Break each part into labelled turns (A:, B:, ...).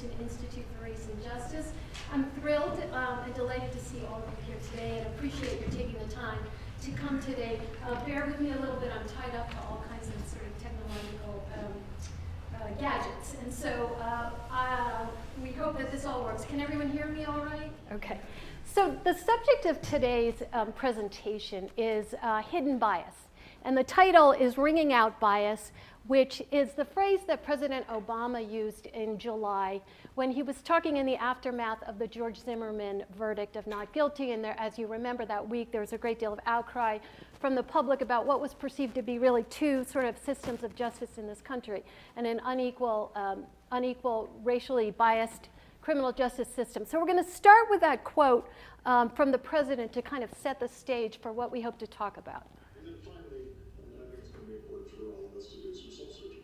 A: Houston Institute for Race and Justice. I'm thrilled and delighted to see all of you here today, and appreciate your taking the time to come today. Bear with me a little bit, I'm tied up to all kinds of sort of technological gadgets, and so we hope that this all works. Can everyone hear me all right? Okay. So the subject of today's presentation is hidden bias, and the title is Ringing Out Bias, which is the phrase that President Obama used in July when he was talking in the aftermath of the George Zimmerman verdict of not guilty. And there, as you remember, that week there was a great deal of outcry from the public about what was perceived to be really two sort of systems of justice in this country, and an unequal, racially biased criminal justice system. So we're going to start with that quote from the president to kind of set the stage for what we hope to talk about.
B: And then finally, I think it's going to be important for all of us to do some soul searching.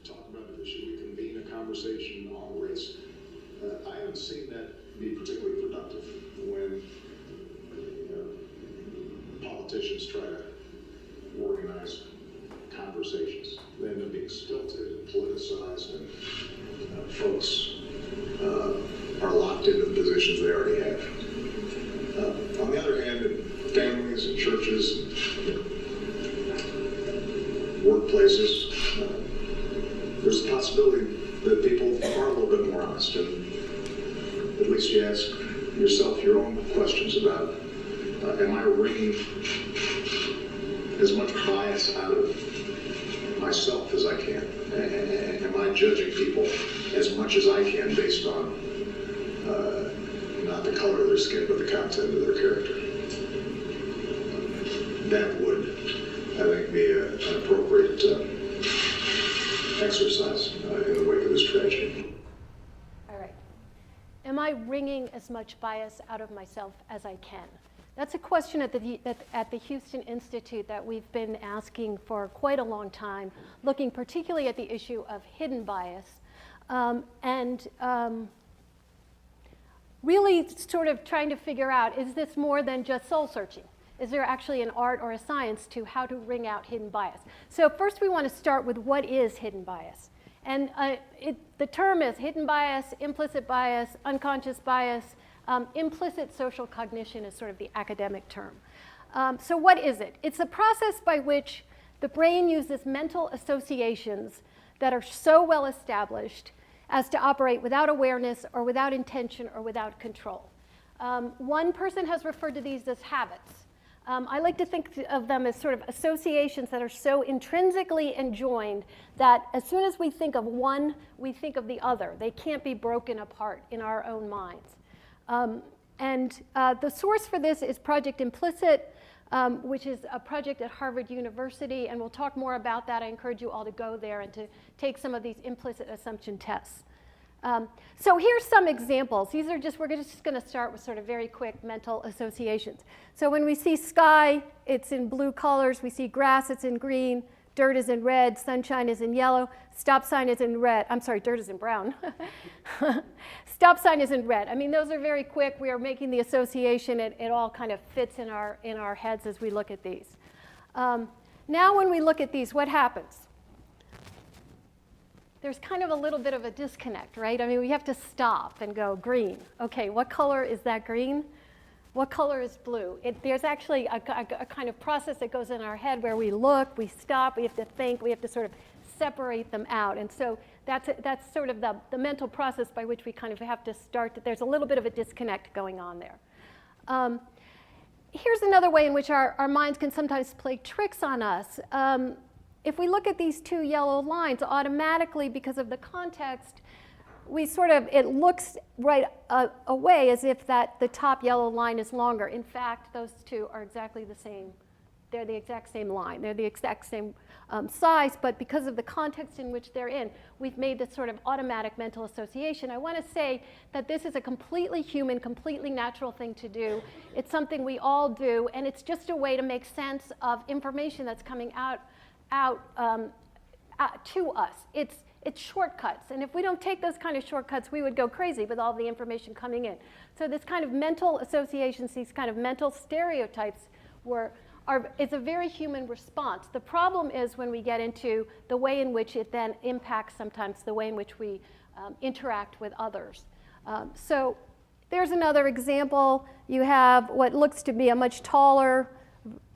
B: To talk about an issue, we convene a conversation on race. I haven't seen that be particularly productive when politicians try to organize conversations. They end up being stilted and politicized, and folks are locked into the positions they already have. On the other hand, in families and churches and workplaces, there's a possibility that people are a little bit more honest, and at least you ask yourself your own questions about, am I wringing as much bias out of myself as I can? Am I judging people as much as I can based on not the color of their skin, but the content of their character? That would, I think, be an appropriate exercise in the wake of this tragedy.
A: All right. Am I wringing as much bias out of myself as I can? That's a question at the Houston Institute that we've been asking for quite a long time, looking particularly at the issue of hidden bias, and really sort of trying to figure out, is this more than just soul searching? Is there actually an art or a science to how to wring out hidden bias? So first we want to start with what is hidden bias. And the term is hidden bias, implicit bias, unconscious bias. Implicit social cognition is sort of the academic term. So what is it? It's a process by which the brain uses mental associations that are so well established as to operate without awareness or without intention or without control. One person has referred to these as habits. I like to think of them as sort of associations that are so intrinsically enjoined that as soon as we think of one, we think of the other. They can't be broken apart in our own minds. The source for this is Project Implicit, which is a project at Harvard University, and we'll talk more about that. I encourage you all to go there and to take some of these implicit assumption tests. So here's some examples. These are we're just going to start with sort of very quick mental associations. So when we see sky, it's in blue colors. We see grass, it's in green. Dirt is in red. Sunshine is in yellow. Stop sign is in red. I'm sorry, dirt is in brown. Stop sign is in red. I mean, those are very quick. We are making the association. It all kind of fits in our heads as we look at these. Now when we look at these, what happens? There's kind of a little bit of a disconnect, right? I mean, we have to stop and go green. Okay, what color is that green? What color is blue? There's actually a kind of process that goes in our head where we look, we stop, we have to think, we have to sort of separate them out. And so that's sort of the mental process by which we kind of have to start. There's a little bit of a disconnect going on there. Here's another way in which our minds can sometimes play tricks on us. If we look at these two yellow lines, automatically, because of the context, it looks right away as if the top yellow line is longer. In fact, those two are exactly the same. They're the exact same line. They're the exact same size, but because of the context in which they're in, we've made this sort of automatic mental association. I want to say that this is a completely human, completely natural thing to do. It's something we all do, and it's just a way to make sense of information that's coming out to us. It's shortcuts, and if we don't take those kind of shortcuts, we would go crazy with all the information coming in. So this kind of mental associations, these kind of mental stereotypes it's a very human response. The problem is when we get into the way in which it then impacts sometimes the way in which we interact with others. So there's another example. You have what looks to be a much taller,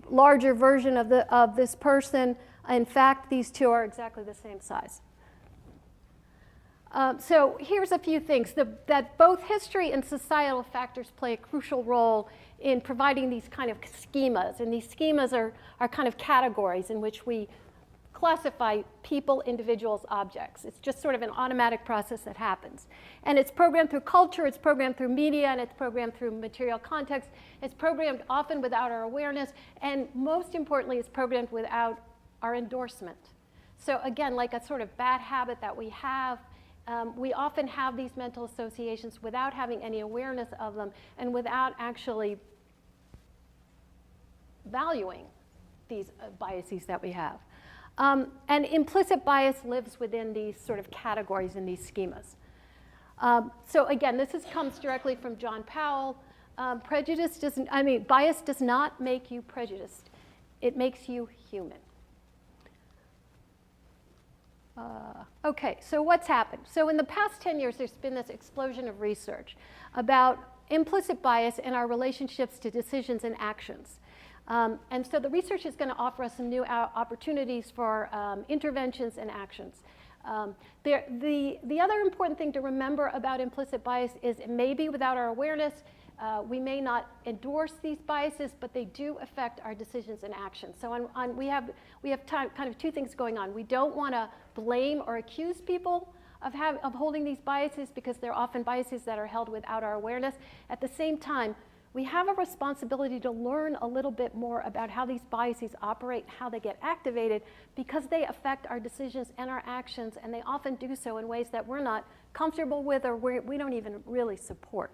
A: larger version of this person. In fact, these two are exactly the same size. So here's a few things. That both history and societal factors play a crucial role in providing these kind of schemas. And these schemas are kind of categories in which we classify people, individuals, objects. It's just sort of an automatic process that happens. And it's programmed through culture, it's programmed through media, and it's programmed through material context. It's programmed often without our awareness, and most importantly, it's programmed without our endorsement. So again, like a sort of bad habit that we have, we often have these mental associations without having any awareness of them and without actually valuing these biases that we have. And implicit bias lives within these sort of categories in these schemas. So again, comes directly from John Powell. Bias does not make you prejudiced. It makes you human. Okay, so what's happened? So in the past 10 years, there's been this explosion of research about implicit bias and our relationships to decisions and actions. And so the research is going to offer us some new opportunities for interventions and actions. The other important thing to remember about implicit bias is it may be without our awareness. We may not endorse these biases, but they do affect our decisions and actions. So we have kind of two things going on. We don't want to blame or accuse people of holding these biases because they're often biases that are held without our awareness. At the same time, we have a responsibility to learn a little bit more about how these biases operate, how they get activated, because they affect our decisions and our actions, and they often do so in ways that we're not comfortable with or we don't even really support.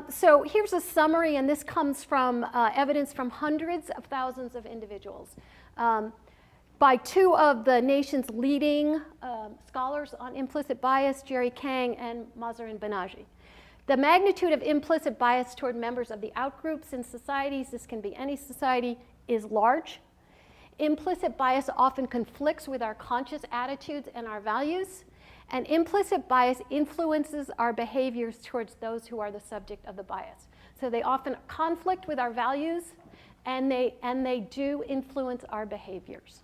A: So here's a summary, and this comes from evidence from hundreds of thousands of individuals by two of the nation's leading scholars on implicit bias, Jerry Kang and Mazar Banaji. The magnitude of implicit bias toward members of the outgroups in societies, this can be any society, is large. Implicit bias often conflicts with our conscious attitudes and our values. And implicit bias influences our behaviors towards those who are the subject of the bias. So they often conflict with our values, and they do influence our behaviors.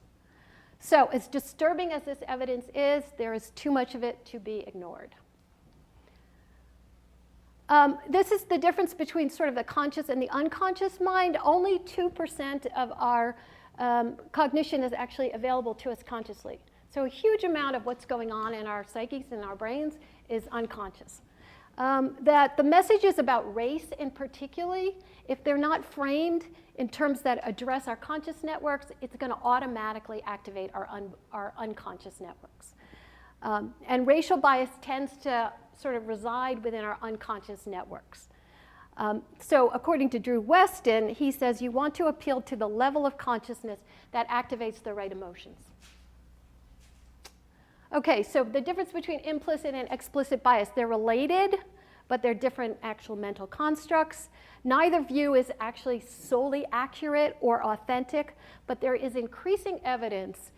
A: So as disturbing as this evidence is, there is too much of it to be ignored. This is the difference between sort of the conscious and the unconscious mind. Only 2% of our cognition is actually available to us consciously. So a huge amount of what's going on in our psyches and our brains is unconscious. That the messages about race in particularly, if they're not framed in terms that address our conscious networks, it's going to automatically activate our unconscious networks. And racial bias tends to sort of reside within our unconscious networks. So according to Drew Weston, he says you want to appeal to the level of consciousness that activates the right emotions. Okay, so the difference between implicit and explicit bias, they're related, but they're different actual mental constructs. Neither view is actually solely accurate or authentic, but there is increasing evidence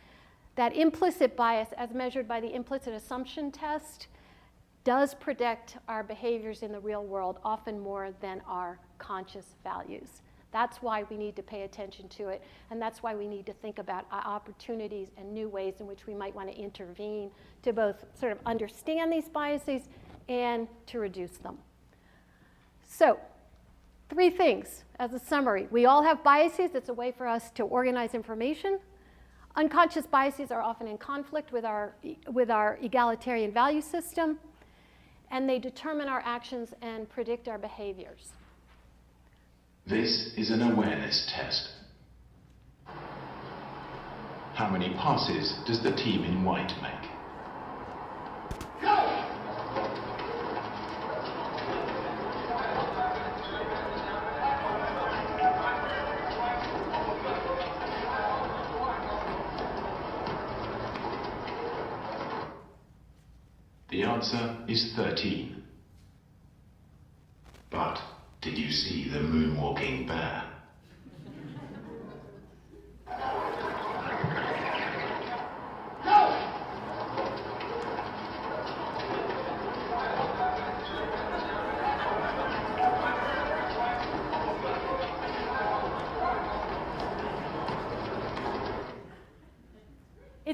A: that implicit bias, as measured by the implicit assumption test, does predict our behaviors in the real world often more than our conscious values. That's why we need to pay attention to it, and that's why we need to think about opportunities and new ways in which we might want to intervene to both sort of understand these biases and to reduce them. So, 3 things as a summary. We all have biases. It's a way for us to organize information. Unconscious biases are often in conflict with our egalitarian value system, and they determine our actions and predict our behaviors.
C: This is an awareness test. How many passes does the team in white make? Go! The answer is 13. But did you see the moonwalking bear?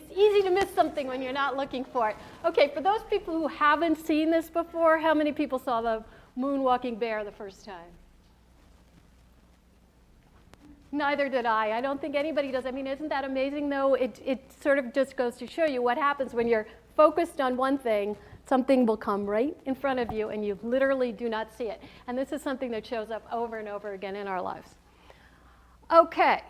A: It's easy to miss something when you're not looking for it. Okay, for those people who haven't seen this before, how many people saw the moonwalking bear the first time? Neither did I. I don't think anybody does. I mean, isn't that amazing, though? It sort of just goes to show you what happens when you're focused on one thing. Something will come right in front of you, and you literally do not see it. And this is something that shows up over and over again in our lives. Okay,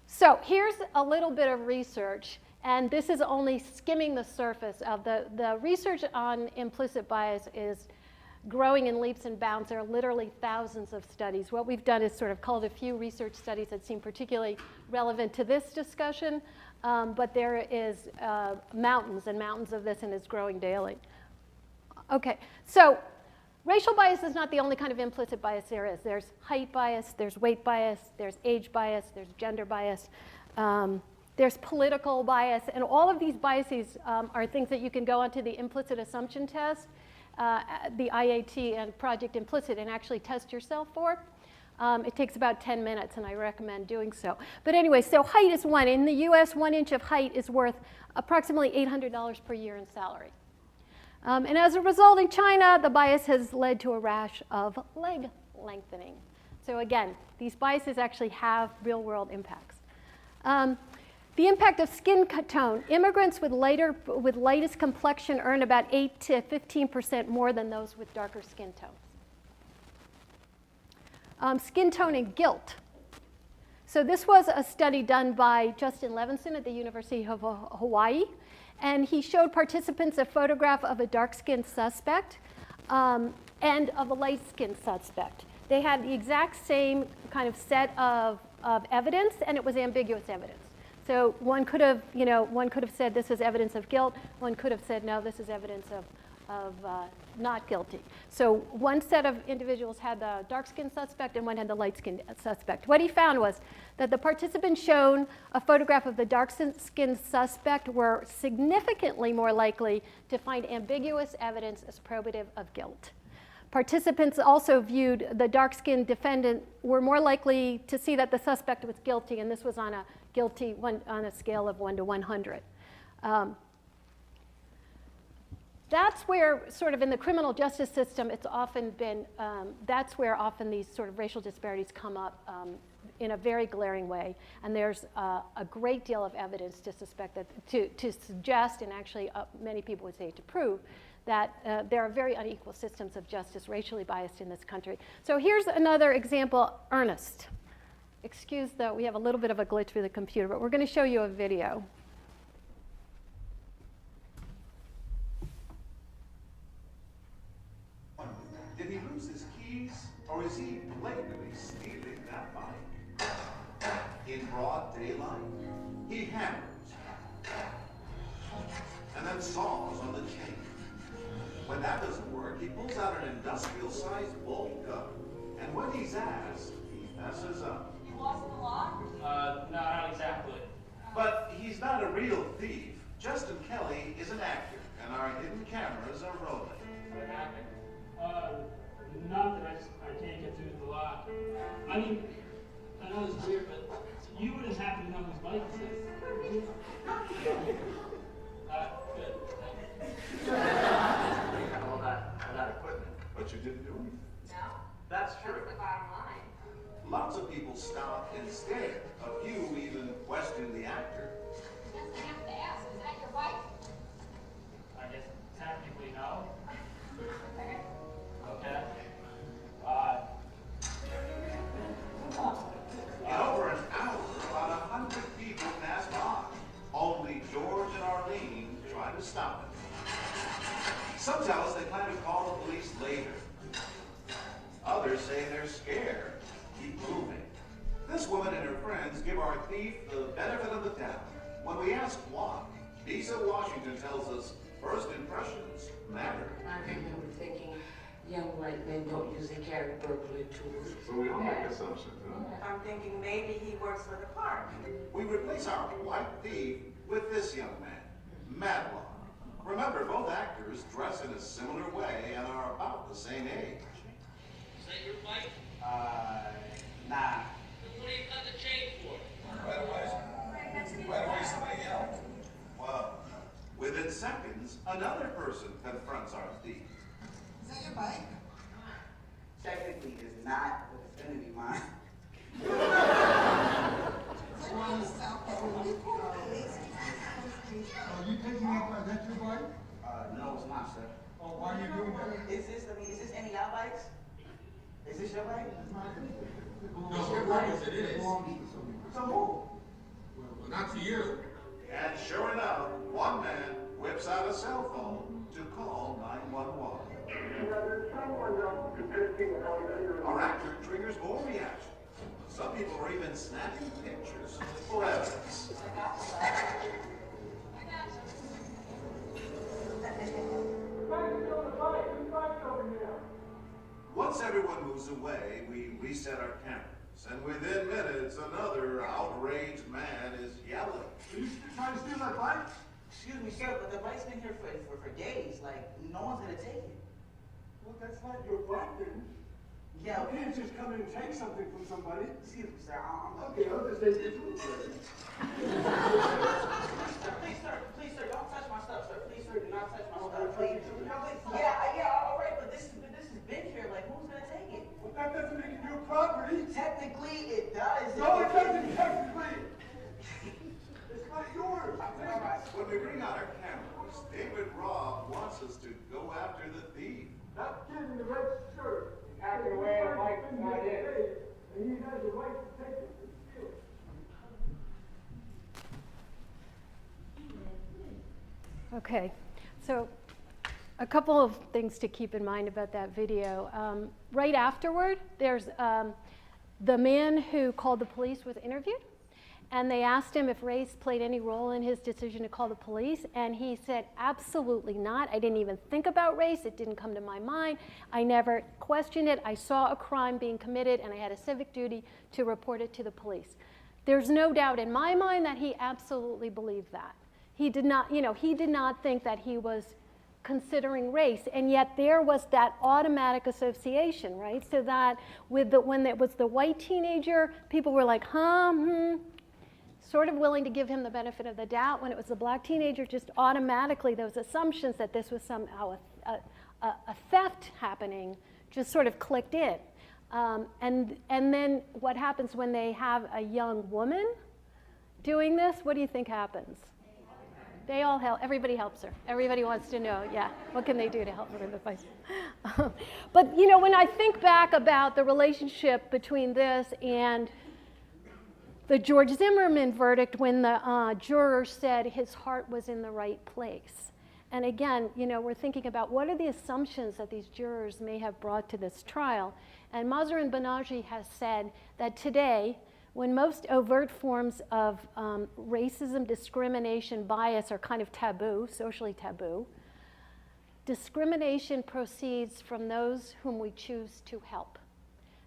A: so here's a little bit of research. And this is only skimming the surface of the research on implicit bias is growing in leaps and bounds. There are literally thousands of studies. What we've done is sort of culled a few research studies that seem particularly relevant to this discussion, but there is mountains and mountains of this, and it's growing daily. Okay, so racial bias is not the only kind of implicit bias there is. There's height bias, there's weight bias, there's age bias, there's gender bias, there's political bias, and all of these biases are things that you can go onto the implicit assumption test, the IAT and Project Implicit, and actually test yourself for. It takes about 10 minutes, and I recommend doing so. But anyway, so height is one. In the US, 1 inch of height is worth approximately $800 per year in salary. And as a result, in China, the bias has led to a rash of leg lengthening. So again, these biases actually have real-world impacts. The impact of skin tone. Immigrants with lightest complexion earn about 8 to 15% more than those with darker skin tones. Skin tone and guilt. So this was a study done by Justin Levinson at the University of Hawaii. And he showed participants a photograph of a dark-skinned suspect and of a light-skinned suspect. They had the exact same kind of set of evidence, and it was ambiguous evidence. So one could have said this is evidence of guilt. One could have said, no, this is evidence of not guilty. So one set of individuals had the dark-skinned suspect, and one had the light-skinned suspect. What he found was that the participants shown a photograph of the dark-skinned suspect were significantly more likely to find ambiguous evidence as probative of guilt. Participants also viewed the dark-skinned defendant were more likely to see that the suspect was guilty, and this was on a scale of 1 to 100. That's where, sort of in the criminal justice system, it's often been, that's where often these sort of racial disparities come up in a very glaring way. And there's a great deal of evidence to suspect that, to suggest, and actually many people would say to prove, that there are very unequal systems of justice, racially biased in this country. So here's another example, Ernest. Excuse though, we have a little bit of a glitch with the computer, but we're going to show you a video.
D: Did he lose his keys, or is he blatantly stealing that bike? In broad daylight, he hammers, and then saws on the chain. When that doesn't work, he pulls out an industrial-sized bolt gun, and when he's asked, he messes up.
E: You lost the law?
F: No, not exactly.
D: But he's not a real thief. Justin Kelly is an actor, and our hidden cameras are rolling.
F: What happened? Not that I can't get through the lock. I mean, I know it's weird, but you wouldn't happen to know whose bike this is, would you? Good.
E: Thanks.
D: All that equipment. But you didn't do anything.
E: No.
D: That's true.
E: That's the bottom line.
D: Lots of people stop and stare. A few even question the actor.
E: Yes, I have to ask, is that your bike?
F: I guess technically no.
E: Okay.
F: Okay.
D: In over an hour, about 100 people pass by. Only George and Arlene try to stop it. Some tell us they plan to call the police later. Others say they're scared. Keep moving. This woman and her friends give our thief the benefit of the doubt. When we ask why, Lisa Washington tells us first impressions matter.
G: I think they were thinking young white men don't usually carry burglary tools.
D: So we all make assumptions, huh?
H: I'm thinking maybe he works for the park.
D: We replace our white thief with this young man, Madlock. Remember, both actors dress in a similar way and are about the same age.
I: Is that your bike?
F: Nah.
I: Then what do you got the chain for?
D: Right away somebody else. Well,
H: bikes? Is this your bike?
J: No, of course it is.
H: So who?
J: Well, not to you.
D: And sure enough, one man whips out a cell phone to call 911. Our actor triggers more reaction. Some people are even snapping pictures for evidence. Once everyone moves away, we reset our cameras, and within minutes, another outraged man is yelling.
H: Are you trying to steal my bike? Excuse me, sir, but the bike's been here for days. Like, no one's gonna take it.
K: Well, that's not your bike, then.
H: Yeah,
K: You can't just come in and take something from somebody.
H: excuse me, sir. I'm
K: Okay, I'll just take your food.
H: Please, sir, don't touch my stuff, sir. Please, sir, do not touch my stuff. Please. Yeah, all right, but this has been here. Like, who's gonna take it?
K: Well, that doesn't make it your property.
H: Technically, it does.
K: No, it doesn't technically. It's not yours.
H: All right.
D: When we bring out our cameras, David Robb wants us to go after the thief.
K: That kid in the red shirt. Acting away on a bike is not it. And he has the right to take it and steal it.
A: Okay, so a couple of things to keep in mind about that video. Right afterward, there's the man who called the police was interviewed, and they asked him if race played any role in his decision to call the police, and he said, absolutely not. I didn't even think about race. It didn't come to my mind. I never questioned it. I saw a crime being committed, and I had a civic duty to report it to the police. There's no doubt in my mind that he absolutely believed that. He did not, he did not think that he was considering race, and yet there was that automatic association, right? So that when it was the white teenager, people were like, sort of willing to give him the benefit of the doubt. When it was the black teenager, just automatically those assumptions that this was somehow a theft happening just sort of clicked in. And then what happens when they have a young woman doing this? What do you think happens? They all help. Everybody helps her. Everybody wants to know, what can they do to help her in the fight? But when I think back about the relationship between this and the George Zimmerman verdict, when the juror said his heart was in the right place. And again, we're thinking about what are the assumptions that these jurors may have brought to this trial. And Mahzarin Banaji has said that today, when most overt forms of racism, discrimination, bias are kind of taboo, socially taboo, discrimination proceeds from those whom we choose to help.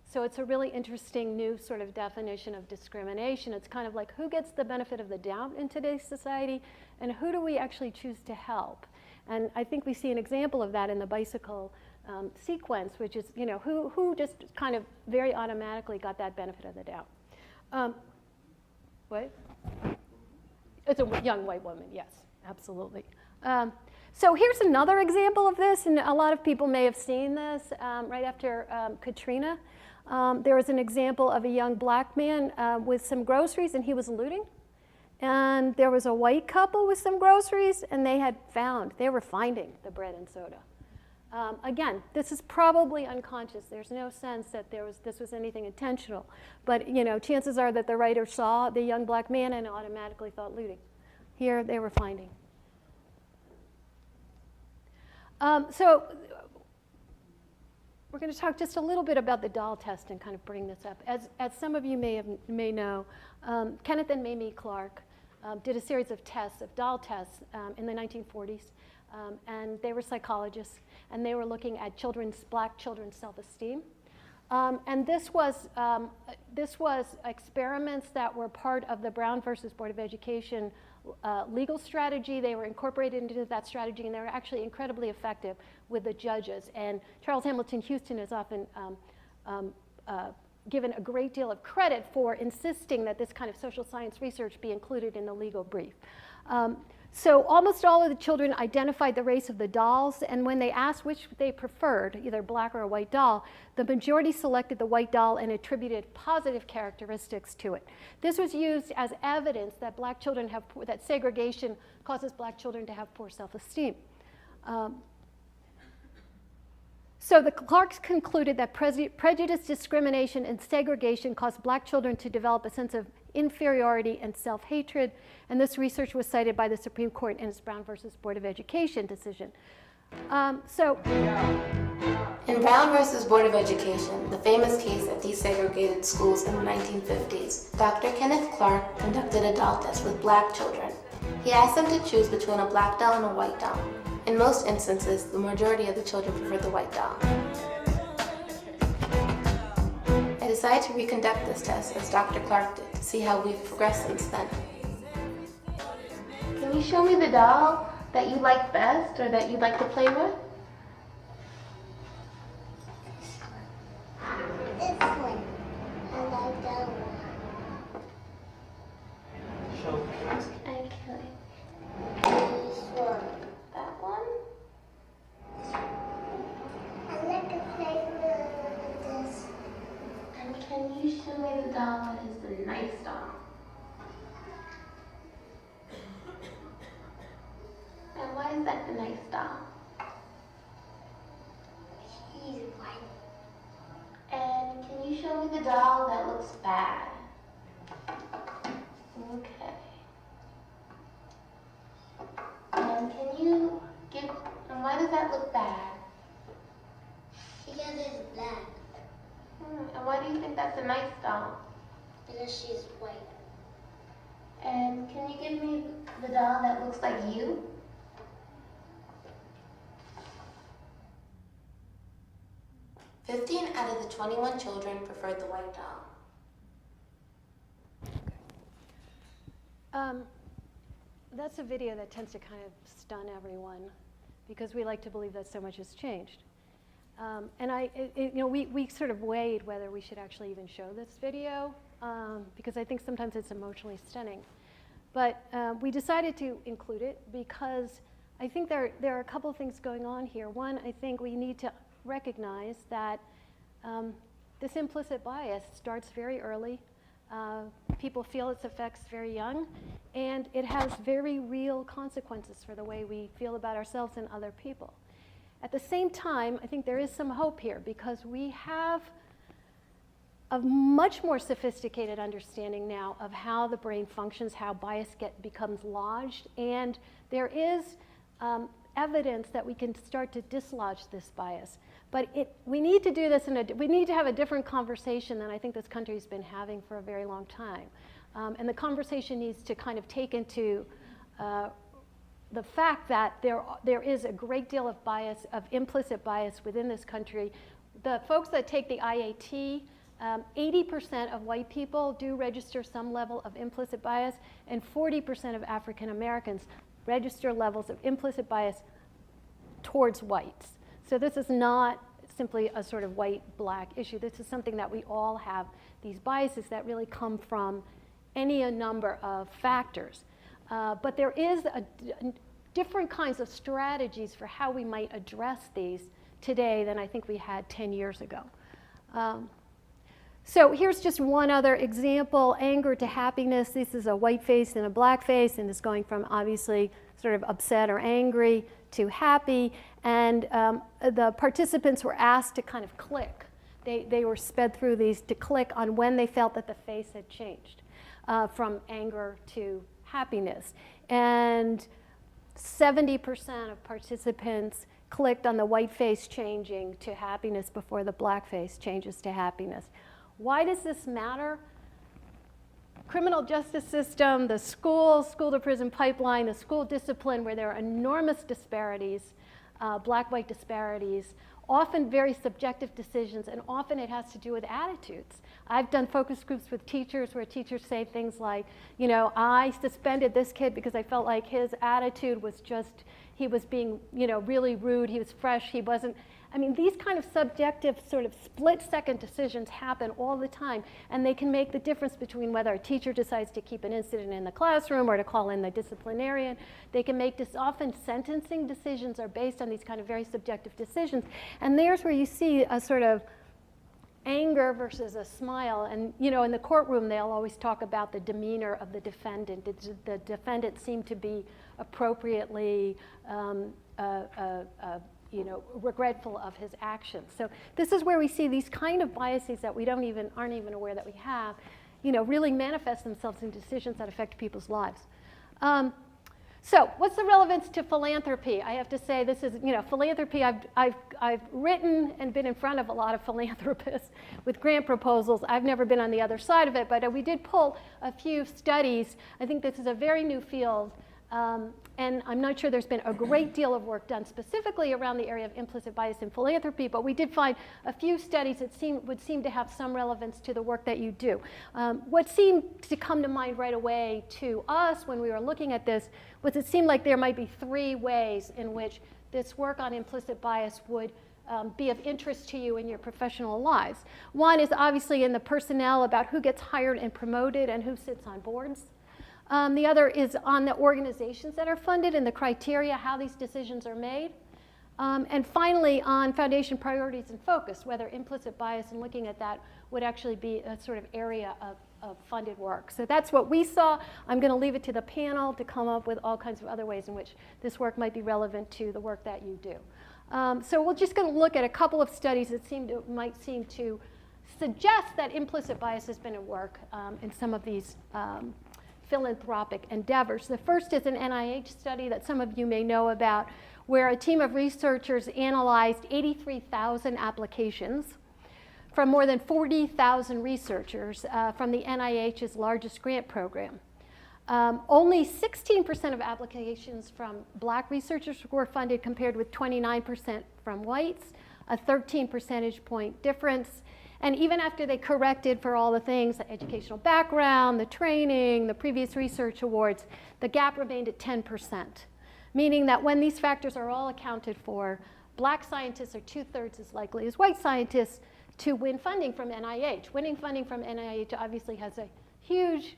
A: So it's a really interesting new sort of definition of discrimination. It's kind of like who gets the benefit of the doubt in today's society, and who do we actually choose to help? And I think we see an example of that in the bicycle sequence, which is who just kind of very automatically got that benefit of the doubt. What? It's a young white woman, yes, absolutely. So here's another example of this, and a lot of people may have seen this right after Katrina. There was an example of a young black man with some groceries, and he was looting. And there was a white couple with some groceries, and they were finding the bread and soda. Again, this is probably unconscious. There's no sense that this was anything intentional. But chances are that the writer saw the young black man and automatically thought looting. Here they were finding. So we're going to talk just a little bit about the doll test and kind of bring this up. As some of you may know, Kenneth and Mamie Clark did a series of doll tests in the 1940s. And they were psychologists, and they were looking at black children's self-esteem. And this was experiments that were part of the Brown versus Board of Education legal strategy. They were incorporated into that strategy, and they were actually incredibly effective with the judges. And Charles Hamilton Houston is often given a great deal of credit for insisting that this kind of social science research be included in the legal brief. So almost all of the children identified the race of the dolls, and when they asked which they preferred, either black or a white doll, the majority selected the white doll and attributed positive characteristics to it. This was used as evidence that that segregation causes black children to have poor self-esteem. So the Clarks concluded that prejudice, discrimination, and segregation caused black children to develop a sense of inferiority and self-hatred, and this research was cited by the Supreme Court in its Brown versus Board of Education decision.
L: In Brown versus Board of Education, the famous case of desegregated schools in the 1950s, Dr. Kenneth Clark conducted a doll test with black children. He asked them to choose between a black doll and a white doll. In most instances, the majority of the children preferred the white doll. I decided to reconduct this test as Dr. Clark did to see how we've progressed since then. Can you show me the doll that you like best or that you'd like to play with?
E: This one. I like that one.
L: Okay.
E: This one.
L: That one?
E: I like to play with this.
L: And can you show me the doll that is the nice doll? And why is that the nice doll?
E: He's white.
L: And can you show me the doll that looks bad? Okay. And why does that look bad?
E: Because it's black.
L: And why do you think that's a nice doll?
E: Because she's white.
L: And can you give me the doll that looks like you? "15 out of the 21 children preferred the white doll."
A: That's a video that tends to kind of stun everyone because we like to believe that so much has changed. And we sort of weighed whether we should actually even show this video because I think sometimes it's emotionally stunning. But we decided to include it because I think there are a couple of things going on here. One, I think we need to recognize that this implicit bias starts very early. People feel its effects very young, and it has very real consequences for the way we feel about ourselves and other people. At the same time, I think there is some hope here because we have a much more sophisticated understanding now of how the brain functions, how bias becomes lodged, and there is evidence that we can start to dislodge this bias. But we need to do this we need to have a different conversation than I think this country's been having for a very long time. And the conversation needs to kind of take into the fact that there is a great deal of bias, of implicit bias within this country. The folks that take the IAT, 80% of white people do register some level of implicit bias, and 40% of African Americans register levels of implicit bias towards whites. So this is not simply a sort of white-black issue. This is something that we all have, these biases that really come from any number of factors. But there is different kinds of strategies for how we might address these today than I think we had 10 years ago. So here's just one other example, anger to happiness. This is a white face and a black face, and it's going from obviously sort of upset or angry to happy. And the participants were asked to kind of click. They were sped through these to click on when they felt that the face had changed from anger to happiness. And 70% of participants clicked on the white face changing to happiness before the black face changes to happiness. Why does this matter? Criminal justice system, the school to prison pipeline, the school discipline where there are enormous disparities, black-white disparities, often very subjective decisions, and often it has to do with attitudes. I've done focus groups with teachers where teachers say things like, you know, I suspended this kid because I felt like his attitude was just, he was being, you know, really rude, he was fresh, he wasn't. I mean, these kind of subjective sort of split-second decisions happen all the time, and they can make the difference between whether a teacher decides to keep an incident in the classroom or to call in the disciplinarian. They can make this, often sentencing decisions are based on these kind of very subjective decisions, and there's where you see a sort of anger versus a smile. And you know, in the courtroom, they'll always talk about the demeanor of the defendant. The defendant seemed to be appropriately regretful of his actions. So this is where we see these kind of biases that we aren't even aware that we have, really manifest themselves in decisions that affect people's lives. So what's the relevance to philanthropy? I have to say this is, philanthropy, I've written and been in front of a lot of philanthropists with grant proposals. I've never been on the other side of it, but we did pull a few studies. I think this is a very new field, and I'm not sure there's been a great deal of work done specifically around the area of implicit bias in philanthropy, but we did find a few studies that would seem to have some relevance to the work that you do. What seemed to come to mind right away to us when we were looking at this was it seemed like there might be three ways in which this work on implicit bias would be of interest to you in your professional lives. One is obviously in the personnel about who gets hired and promoted and who sits on boards. The other is on the organizations that are funded and the criteria, how these decisions are made. And finally, on foundation priorities and focus, whether implicit bias and looking at that would actually be a sort of area of funded work. So that's what we saw. I'm going to leave it to the panel to come up with all kinds of other ways in which this work might be relevant to the work that you do. So we're just going to look at a couple of studies that might seem to suggest that implicit bias has been at work in some of these philanthropic endeavors. The first is an NIH study that some of you may know about, where a team of researchers analyzed 83,000 applications from more than 40,000 researchers from the NIH's largest grant program. Only 16% of applications from black researchers were funded, compared with 29% from whites, a 13 percentage point difference. And even after they corrected for all the things, the educational background, the training, the previous research awards, the gap remained at 10%, meaning that when these factors are all accounted for, black scientists are 2/3 as likely as white scientists to win funding from NIH. Winning funding from NIH obviously has a huge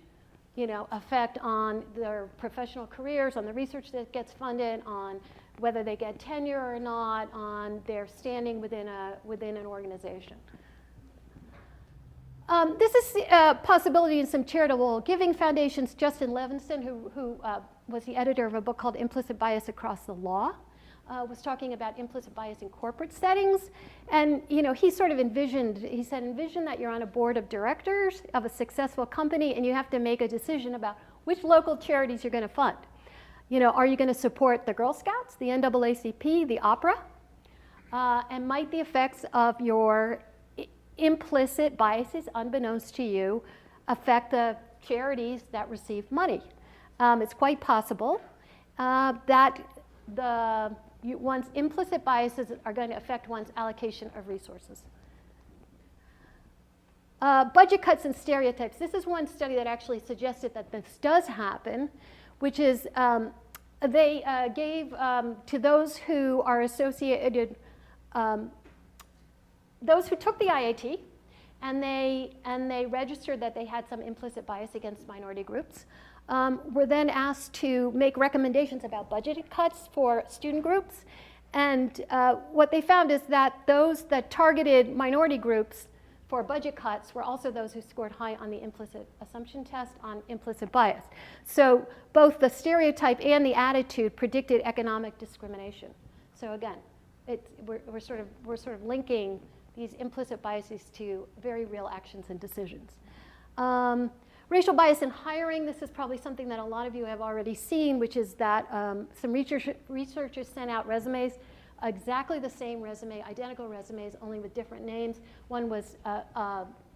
A: effect on their professional careers, on the research that gets funded, on whether they get tenure or not, on their standing within an organization. This is a possibility in some charitable giving foundations. Justin Levinson, who was the editor of a book called Implicit Bias Across the Law, was talking about implicit bias in corporate settings. And he sort of envision that you're on a board of directors of a successful company, and you have to make a decision about which local charities you're going to fund. Are you going to support the Girl Scouts, the NAACP, the opera? And might the effects of your implicit biases, unbeknownst to you, affect the charities that receive money? It's quite possible that one's implicit biases are going to affect one's allocation of resources. Budget cuts and stereotypes. This is one study that actually suggested that this does happen, which is they gave to those who are associated, those who took the IAT, and they registered that they had some implicit bias against minority groups, were then asked to make recommendations about budget cuts for student groups. And what they found is that those that targeted minority groups for budget cuts were also those who scored high on the implicit assumption test on implicit bias. So both the stereotype and the attitude predicted economic discrimination. So again, we're sort of linking these implicit biases to very real actions and decisions. Racial bias in hiring, this is probably something that a lot of you have already seen, which is that some researchers sent out resumes, exactly the same resume, identical resumes, only with different names. One was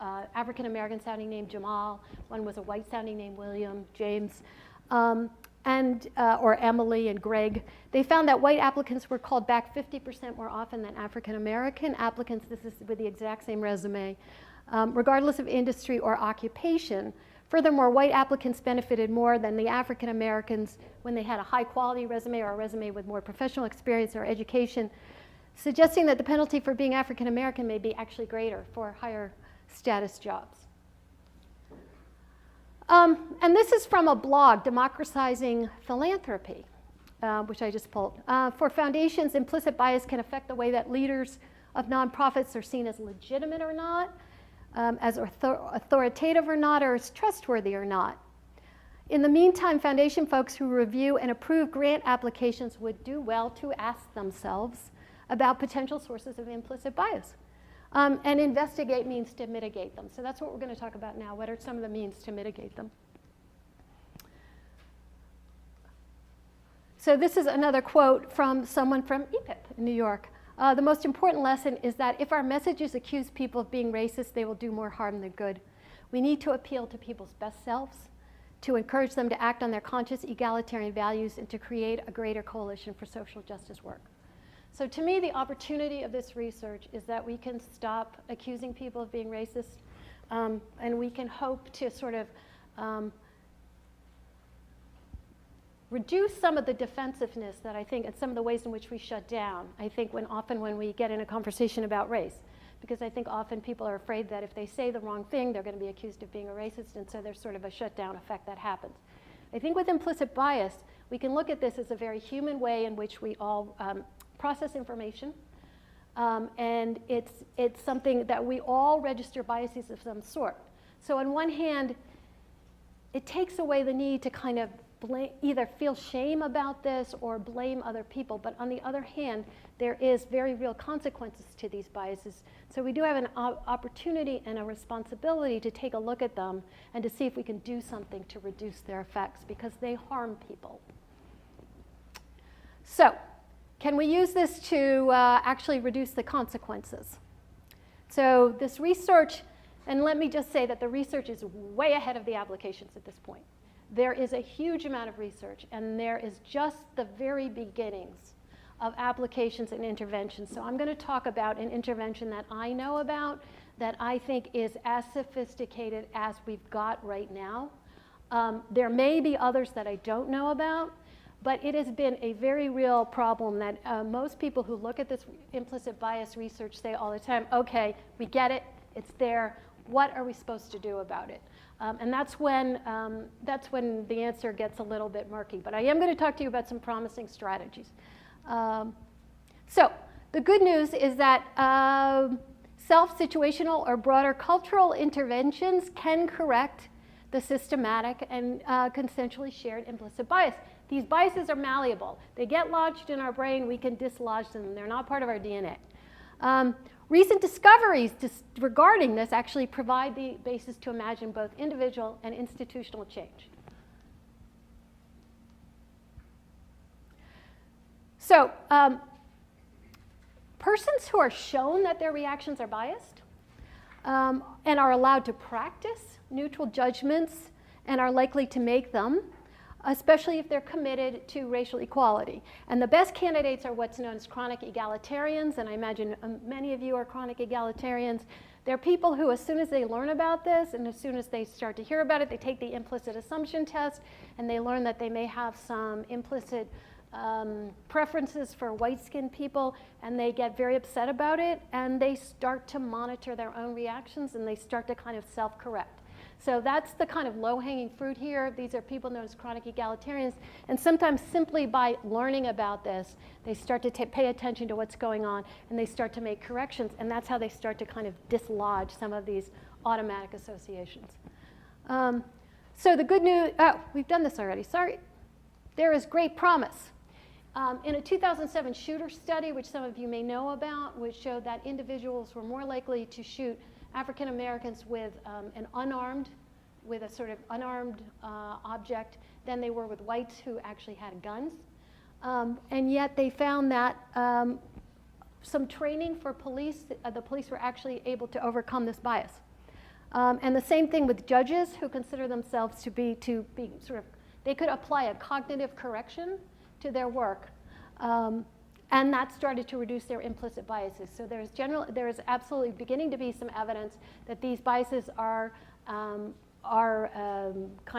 A: African-American sounding name Jamal, one was a white sounding name William, James, or Emily and Greg. They found that white applicants were called back 50% more often than African-American applicants. This is with the exact same resume, regardless of industry or occupation. Furthermore, white applicants benefited more than the African-Americans when they had a high-quality resume or a resume with more professional experience or education, suggesting that the penalty for being African-American may be actually greater for higher status jobs. And this is from a blog, Democratizing Philanthropy, which I just pulled. For foundations, implicit bias can affect the way that leaders of nonprofits are seen as legitimate or not, as authoritative or not, or as trustworthy or not. In the meantime, foundation folks who review and approve grant applications would do well to ask themselves about potential sources of implicit bias. And investigate means to mitigate them. So that's what we're going to talk about now. What are some of the means to mitigate them? So this is another quote from someone from EPIP in New York. The most important lesson is that if our messages accuse people of being racist, they will do more harm than good. We need to appeal to people's best selves, to encourage them to act on their conscious egalitarian values, and to create a greater coalition for social justice work. So to me, the opportunity of this research is that we can stop accusing people of being racist, and we can hope to sort of reduce some of the defensiveness that I think, and some of the ways in which we shut down, I think often when we get in a conversation about race. Because I think often people are afraid that if they say the wrong thing, they're going to be accused of being a racist, and so there's sort of a shutdown effect that happens. I think with implicit bias, we can look at this as a very human way in which we all process information, and it's something that we all register biases of some sort. So on one hand, it takes away the need to kind of either feel shame about this or blame other people, but on the other hand, there is very real consequences to these biases. So we do have an opportunity and a responsibility to take a look at them and to see if we can do something to reduce their effects, because they harm people. So, can we use this to actually reduce the consequences? So this research, and let me just say that the research is way ahead of the applications at this point. There is a huge amount of research, and there is just the very beginnings of applications and interventions. So I'm going to talk about an intervention that I know about that I think is as sophisticated as we've got right now. There may be others that I don't know about, but it has been a very real problem that most people who look at this implicit bias research say all the time, okay, we get it, it's there, what are we supposed to do about it? And that's when the answer gets a little bit murky. But I am going to talk to you about some promising strategies. So the good news is that self-situational or broader cultural interventions can correct the systematic and consensually shared implicit bias. These biases are malleable. They get lodged in our brain. We can dislodge them. They're not part of our DNA. Recent discoveries regarding this actually provide the basis to imagine both individual and institutional change. So, persons who are shown that their reactions are biased and are allowed to practice neutral judgments and are likely to make them, especially if they're committed to racial equality. And the best candidates are what's known as chronic egalitarians, and I imagine many of you are chronic egalitarians. They're people who, as soon as they learn about this and as soon as they start to hear about it, they take the implicit assumption test and they learn that they may have some implicit preferences for white-skinned people, and they get very upset about it, and they start to monitor their own reactions, and they start to kind of self-correct. So that's the kind of low-hanging fruit here. These are people known as chronic egalitarians, and sometimes simply by learning about this, they start to pay attention to what's going on, and they start to make corrections, and that's how they start to kind of dislodge some of these automatic associations. So the good news, we've done this already, sorry. There is great promise. In a 2007 shooter study, which some of you may know about, which showed that individuals were more likely to shoot African Americans with a sort of unarmed object than they were with whites who actually had guns. And yet they found that some training for police, the police were actually able to overcome this bias. And the same thing with judges who consider themselves to be sort of, they could apply a cognitive correction to their work. And that started to reduce their implicit biases. So there is absolutely beginning to be some evidence that these biases are kind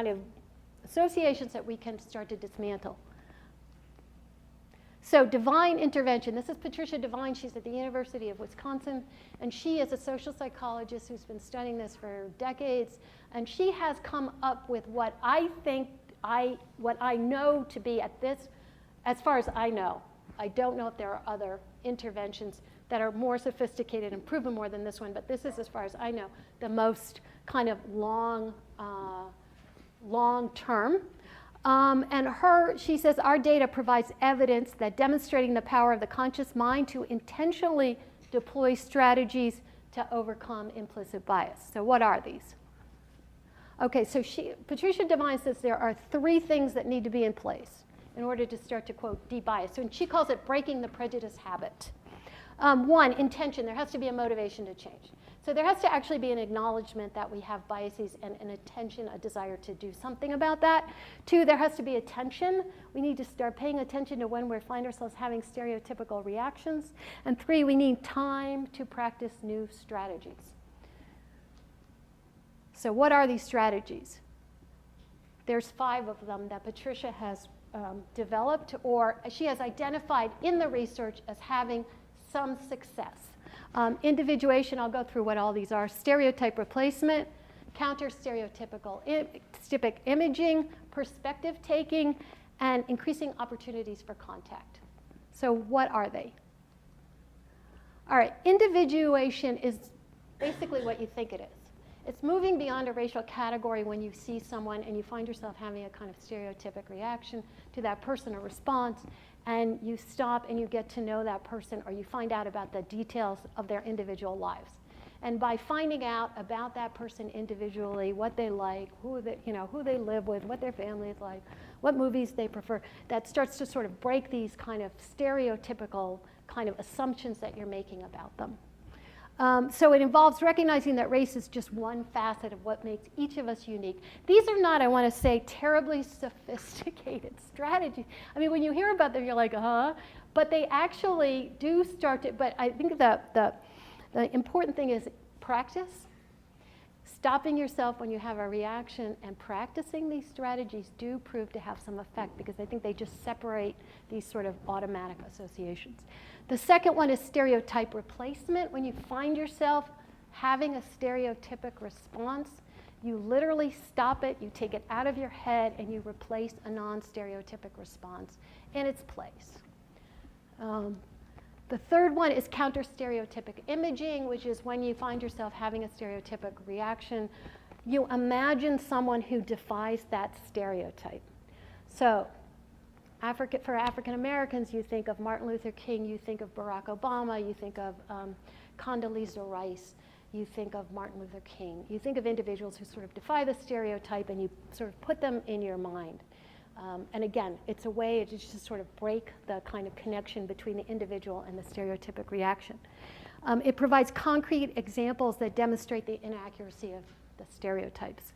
A: of associations that we can start to dismantle. So Devine intervention. This is Patricia Devine. She's at the University of Wisconsin, and she is a social psychologist who's been studying this for decades. And she has come up with what I know to be at this, as far as I know. I don't know if there are other interventions that are more sophisticated and proven more than this one, but this is, as far as I know, the most kind of long-term. She says, our data provides evidence that demonstrating the power of the conscious mind to intentionally deploy strategies to overcome implicit bias. So what are these? Okay, so Patricia Devine says there are 3 things that need to be in place in order to start to, quote, de-bias. So, and she calls it breaking the prejudice habit. 1, intention. There has to be a motivation to change. So there has to actually be an acknowledgement that we have biases and an attention, a desire to do something about that. 2, there has to be attention. We need to start paying attention to when we find ourselves having stereotypical reactions. And 3, we need time to practice new strategies. So what are these strategies? There's 5 of them that Patricia has developed, or she has identified in the research as having some success. Individuation, I'll go through what all these are. Stereotype replacement, counter-stereotypical imaging, perspective taking, and increasing opportunities for contact. So what are they? All right, individuation is basically what you think it is. It's moving beyond a racial category when you see someone and you find yourself having a kind of stereotypic reaction to that person or response, and you stop and you get to know that person, or you find out about the details of their individual lives. And by finding out about that person individually, what they like, who they live with, what their family is like, what movies they prefer, that starts to sort of break these kind of stereotypical kind of assumptions that you're making about them. So it involves recognizing that race is just one facet of what makes each of us unique. These are not, I want to say, terribly sophisticated strategies. I mean, when you hear about them, you're like, but they actually do start to, but I think the important thing is practice, stopping yourself when you have a reaction, and practicing these strategies do prove to have some effect, because I think they just separate these sort of automatic associations. The second one is stereotype replacement. When you find yourself having a stereotypic response, you literally stop it, you take it out of your head, and you replace a non-stereotypic response in its place. The third one is counter-stereotypic imaging, which is when you find yourself having a stereotypic reaction, you imagine someone who defies that stereotype. So for African Americans, you think of Martin Luther King, you think of Barack Obama, you think of Condoleezza Rice, you think of Martin Luther King. You think of individuals who sort of defy the stereotype, and you sort of put them in your mind. And again, it's a way to just sort of break the kind of connection between the individual and the stereotypic reaction. It provides concrete examples that demonstrate the inaccuracy of the stereotypes.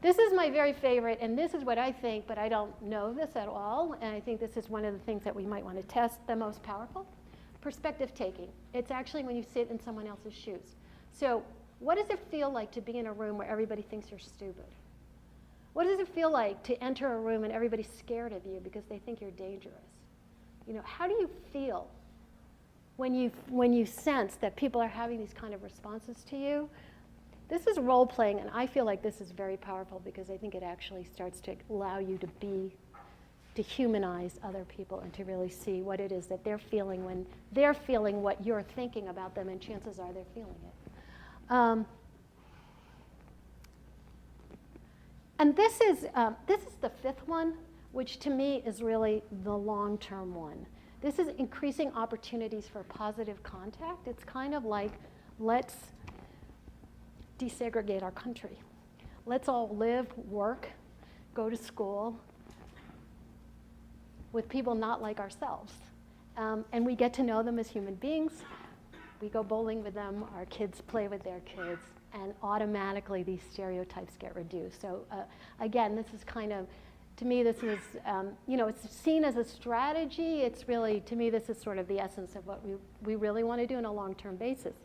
A: This is my very favorite, and this is what I think, but I don't know this at all, and I think this is one of the things that we might want to test, the most powerful. Perspective taking. It's actually when you sit in someone else's shoes. So what does it feel like to be in a room where everybody thinks you're stupid? What does it feel like to enter a room and everybody's scared of you because they think you're dangerous? You know, how do you feel when you sense that people are having these kind of responses to you? This is role playing, and I feel like this is very powerful, because I think it actually starts to allow you to humanize other people and to really see what it is that they're feeling when they're feeling what you're thinking about them, and chances are they're feeling it. And this is the fifth one, which to me is really the long-term one. This is increasing opportunities for positive contact. It's kind of like, let's desegregate our country. Let's all live, work, go to school with people not like ourselves. And we get to know them as human beings. We go bowling with them, our kids play with their kids, and automatically these stereotypes get reduced. So again, this is kind of, to me, this is, it's seen as a strategy. It's really, to me, this is sort of the essence of what we really want to do on a long-term basis.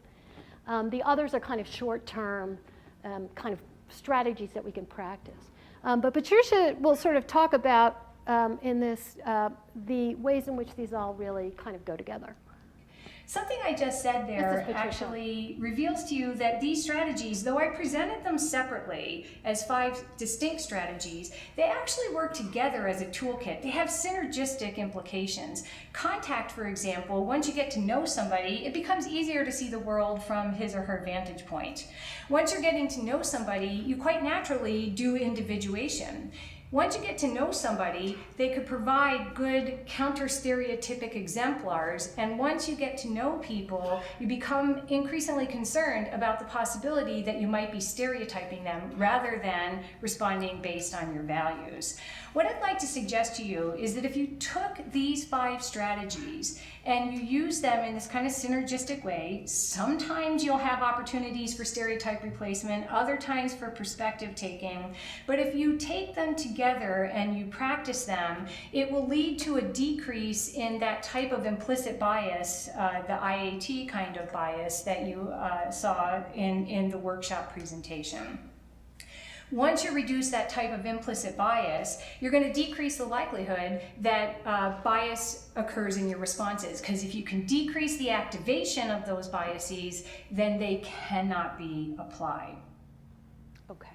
A: The others are kind of short-term kind of strategies that we can practice. But Patricia will sort of talk about in this the ways in which these all really kind of go together.
M: Something I just said there actually reveals to you that these strategies, though I presented them separately as 5 distinct strategies, they actually work together as a toolkit. They have synergistic implications. Contact, for example, once you get to know somebody, it becomes easier to see the world from his or her vantage point. Once you're getting to know somebody, you quite naturally do individuation. Once you get to know somebody, they could provide good counter-stereotypic exemplars, and once you get to know people, you become increasingly concerned about the possibility that you might be stereotyping them rather than responding based on your values. What I'd like to suggest to you is that if you took these 5 strategies and you use them in this kind of synergistic way, sometimes you'll have opportunities for stereotype replacement, other times for perspective taking, but if you take them together and you practice them, it will lead to a decrease in that type of implicit bias, the IAT kind of bias that you saw in the workshop presentation. Once you reduce that type of implicit bias, you're going to decrease the likelihood that bias occurs in your responses, because if you can decrease the activation of those biases, then they cannot be applied.
A: Okay.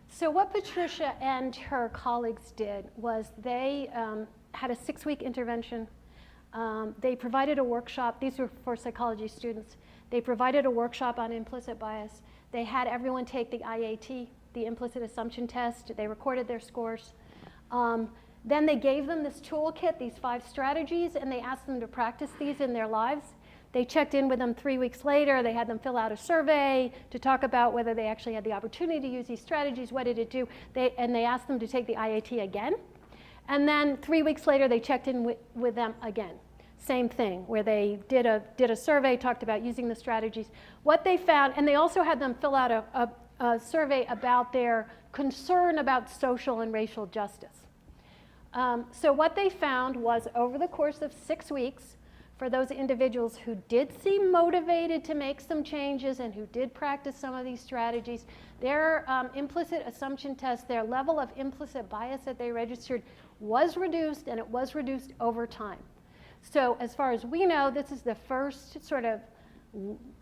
A: So what Patricia and her colleagues did was they had a 6-week intervention. They provided a workshop. These were for psychology students. They provided a workshop on implicit bias. They had everyone take the IAT, the implicit assumption test. They recorded their scores. Then they gave them this toolkit, these 5 strategies, and they asked them to practice these in their lives. They checked in with them 3 weeks later. They had them fill out a survey to talk about whether they actually had the opportunity to use these strategies, what did it do, and they asked them to take the IAT again. And then 3 weeks later, they checked in with them again. Same thing, where they did a survey, talked about using the strategies. What they found, and they also had them fill out a survey about their concern about social and racial justice. So what they found was over the course of 6 weeks, for those individuals who did seem motivated to make some changes and who did practice some of these strategies, their implicit assumption test, their level of implicit bias that they registered was reduced, and it was reduced over time. So as far as we know, this is the first sort of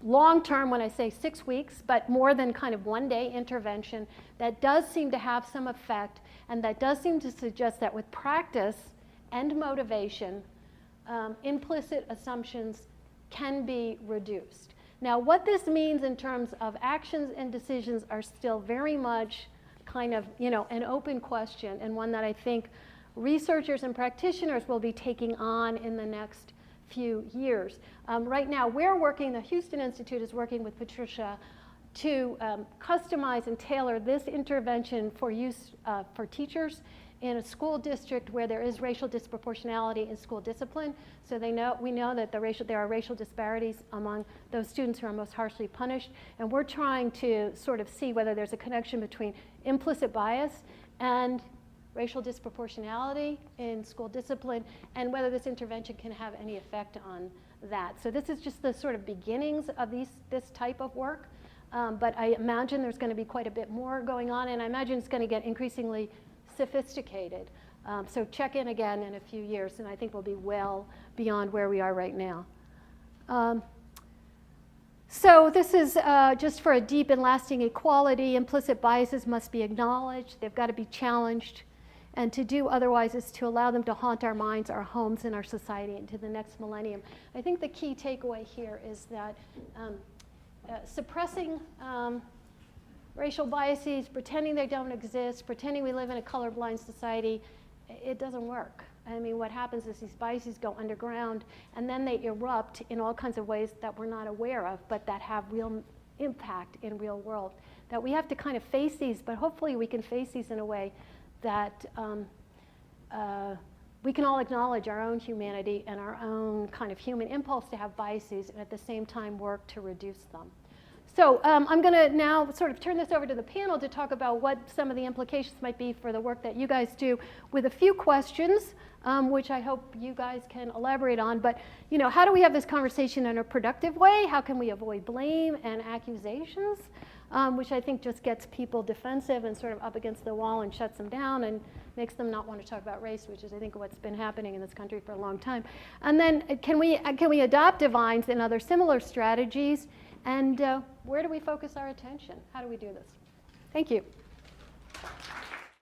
A: long term, when I say 6 weeks, but more than kind of 1-day intervention that does seem to have some effect, and that does seem to suggest that with practice and motivation, implicit assumptions can be reduced. Now, what this means in terms of actions and decisions are still very much kind of, an open question, and one that I think researchers and practitioners will be taking on in the next few years. Right now, the Houston Institute is working with Patricia to customize and tailor this intervention for use for teachers in a school district where there is racial disproportionality in school discipline. So we know that there are racial disparities among those students who are most harshly punished, and we're trying to sort of see whether there's a connection between implicit bias and racial disproportionality in school discipline, and whether this intervention can have any effect on that. So this is just the sort of beginnings of this type of work, but I imagine there's going to be quite a bit more going on, and I imagine it's going to get increasingly sophisticated. So check in again in a few years, and I think we'll be well beyond where we are right now. So this is just for a deep and lasting equality. Implicit biases must be acknowledged. They've got to be challenged. And to do otherwise is to allow them to haunt our minds, our homes, and our society into the next millennium. I think the key takeaway here is that suppressing racial biases, pretending they don't exist, pretending we live in a colorblind society, it doesn't work. I mean, what happens is these biases go underground, and then they erupt in all kinds of ways that we're not aware of, but that have real impact in real world. That we have to kind of face these, but hopefully we can face these in a way that we can all acknowledge our own humanity and our own kind of human impulse to have biases, and at the same time work to reduce them. So I'm going to now sort of turn this over to the panel to talk about what some of the implications might be for the work that you guys do, with a few questions, which I hope you guys can elaborate on. But how do we have this conversation in a productive way? How can we avoid blame and accusations? Which I think just gets people defensive and sort of up against the wall and shuts them down and makes them not want to talk about race, which is, I think, what's been happening in this country for a long time. And then can we adopt Devines and other similar strategies? And where do we focus our attention? How do we do this? Thank you.